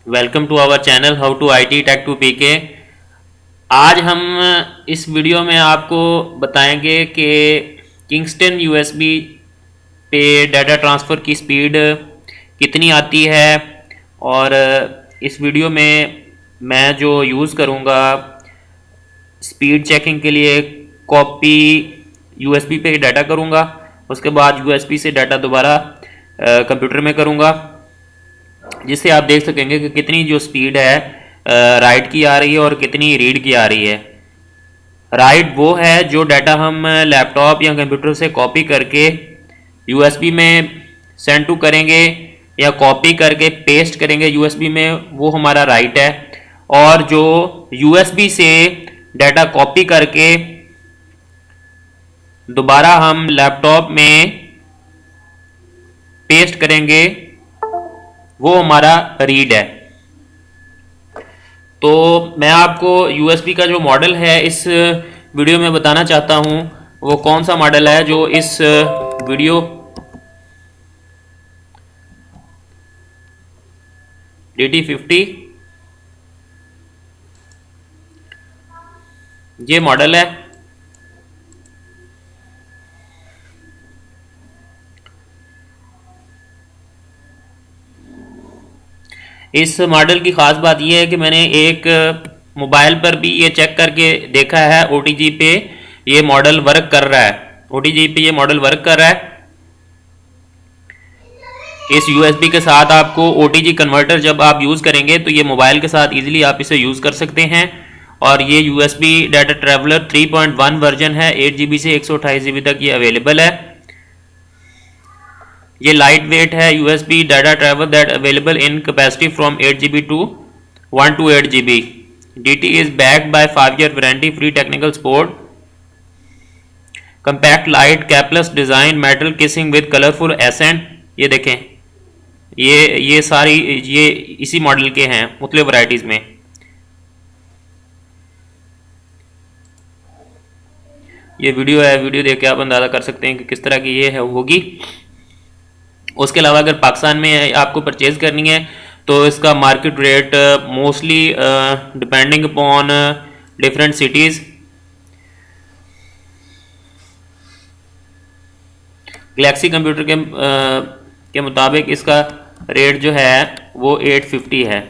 Welcome to our channel how to IT tech to PK. आज हम इस video में आपको बताएंगे कि किंगस्टन यूएसबी पे डाटा ट्रांसफ़र की स्पीड कितनी आती है। और इस वीडियो में मैं जो यूज़ करूँगा स्पीड चेकिंग के लिए कॉपी यूएसबी पे डाटा करूँगा, उसके बाद यूएसबी से डाटा दोबारा कंप्यूटर में करूँगा, जिससे आप देख सकेंगे कि कितनी जो स्पीड है राइट की आ रही है और कितनी रीड की आ रही है। राइट वो है जो डाटा हम लैपटॉप या कंप्यूटर से कॉपी करके यूएसबी में सेंड टू करेंगे या कॉपी करके पेस्ट करेंगे यूएसबी में, वो हमारा राइट है। और जो यूएसबी से डाटा कॉपी करके दोबारा हम लैपटॉप में पेस्ट करेंगे, वो हमारा रीड है। तो मैं आपको यूएसबी का जो मॉडल है इस वीडियो में बताना चाहता हूँ। वो कौन सा मॉडल है जो इस वीडियो DT50 ये मॉडल है। इस मॉडल की ख़ास बात यह है कि मैंने एक मोबाइल पर भी ये चेक करके देखा है, OTG पे ये मॉडल वर्क कर रहा है। OTG पे ये मॉडल वर्क कर रहा है। इस USB के साथ आपको OTG कन्वर्टर जब आप यूज़ करेंगे तो ये मोबाइल के साथ इजीली आप इसे यूज़ कर सकते हैं। और ये USB डाटा ट्रैवलर 3.1 वर्जन है, 8 GB से 128 GB तक ये अवेलेबल है। ये लाइट वेट है USB data travel that available in capacity from 8 GB to 128 GB। DT is backed by 5-year warranty, free technical support, compact light capless design, metal casing with colourful accent. ये देखें, ये सारी ये इसी model के हैं मुख्तलिफ वैरायटीज में। ये वीडियो है, वीडियो देख के आप अंदाजा कर सकते हैं कि किस तरह की ये है होगी। उसके अलावा अगर पाकिस्तान में आपको परचेज करनी है तो इसका market rate mostly depending upon different cities, Galaxy computer के मुताबिक इसका रेट जो है वो 850 है।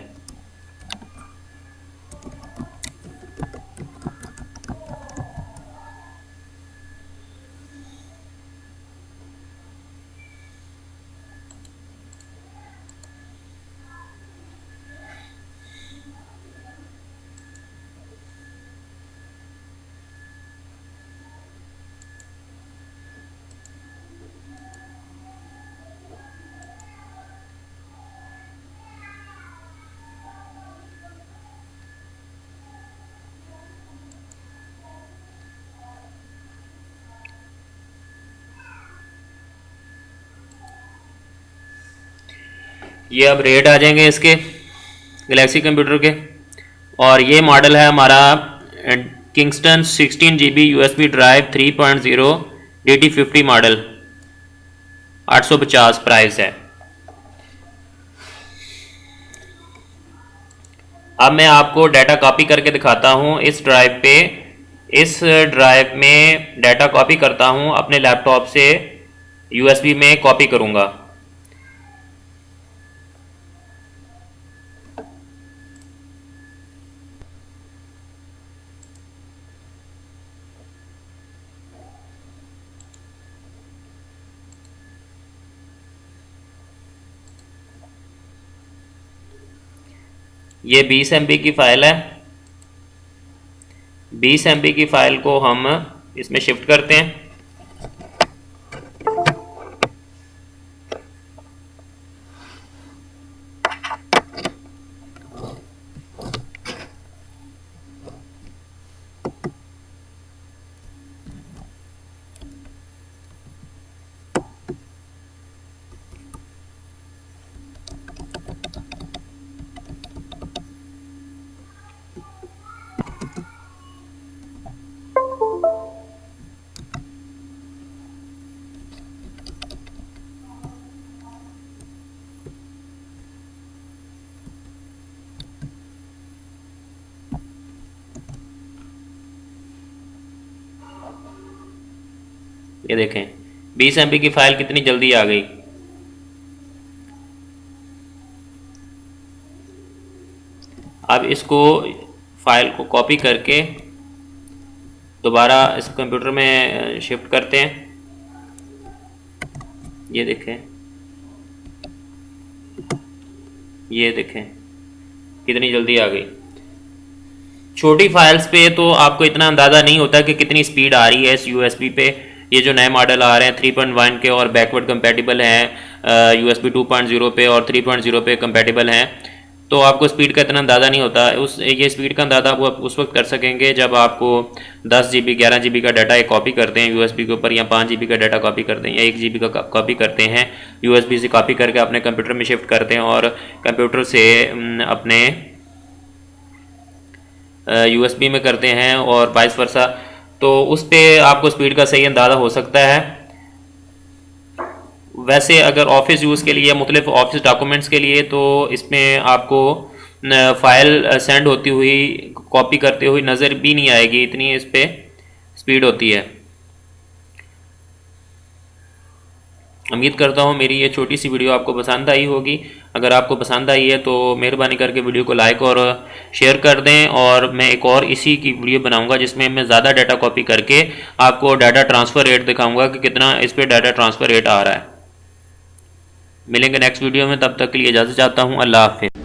ये अब रेट आ जाएंगे इसके गैलेक्सी कंप्यूटर के। और ये मॉडल है हमारा Kingston 16 GB USB drive 3.0 DT50 model, 850 price है। अब मैं आपको डाटा कॉपी करके दिखाता हूँ इस ड्राइव पे। इस ड्राइव में डाटा कॉपी करता हूँ, अपने लैपटॉप से USB में कॉपी करूँगा। ये 20 MB की फ़ाइल है। 20 MB की फ़ाइल को हम इसमें शिफ्ट करते हैं। ये देखें 20 MB की फ़ाइल कितनी जल्दी आ गई। अब इसको फाइल को कॉपी करके दोबारा इस कंप्यूटर में शिफ्ट करते हैं। ये देखें, ये देखें कितनी जल्दी आ गई। छोटी फाइल्स पे तो आपको इतना अंदाज़ा नहीं होता कि कितनी स्पीड आ रही है इस यूएसबी पे। ये जो नए मॉडल आ रहे हैं 3.1 के और बैकवर्ड कंपैटिबल हैं, यूएसबी 2.0 पे और 3.0 पे कंपैटिबल हैं, तो आपको स्पीड का इतना अंदाज़ा नहीं होता। ये स्पीड का अंदाज़ा आप उस वक्त कर सकेंगे जब आपको 10 GB 11 GB का डाटा एक कॉपी करते हैं यूएसबी के ऊपर, या 5 GB का डाटा कॉपी करते हैं, या 1 GB का कॉपी करते हैं यूएसबी से कॉपी करके अपने कंप्यूटर में शिफ्ट करते हैं और कंप्यूटर से अपने यूएसबी में करते हैं और वाइस वर्सा। तो उस पर आपको स्पीड का सही अंदाज़ा हो सकता है। वैसे अगर ऑफिस यूज़ के लिए, मुख्तलिफ ऑफिस डॉक्यूमेंट्स के लिए, तो इसमें आपको फाइल सेंड होती हुई, कॉपी करते हुए नज़र भी नहीं आएगी, इतनी इस पर स्पीड होती है। उम्मीद करता हूँ मेरी ये छोटी सी वीडियो आपको पसंद आई होगी। अगर आपको पसंद आई है तो मेहरबानी करके वीडियो को लाइक और शेयर कर दें, और मैं एक और इसी की वीडियो बनाऊंगा जिसमें मैं ज़्यादा डाटा कॉपी करके आपको डाटा ट्रांसफ़र रेट दिखाऊंगा कि कितना इस पर डाटा ट्रांसफ़र रेट आ रहा है। मिलेंगे नेक्स्ट वीडियो में, तब तक के लिए इजाज़त चाहता हूँ। अल्लाह हाफ़िज़।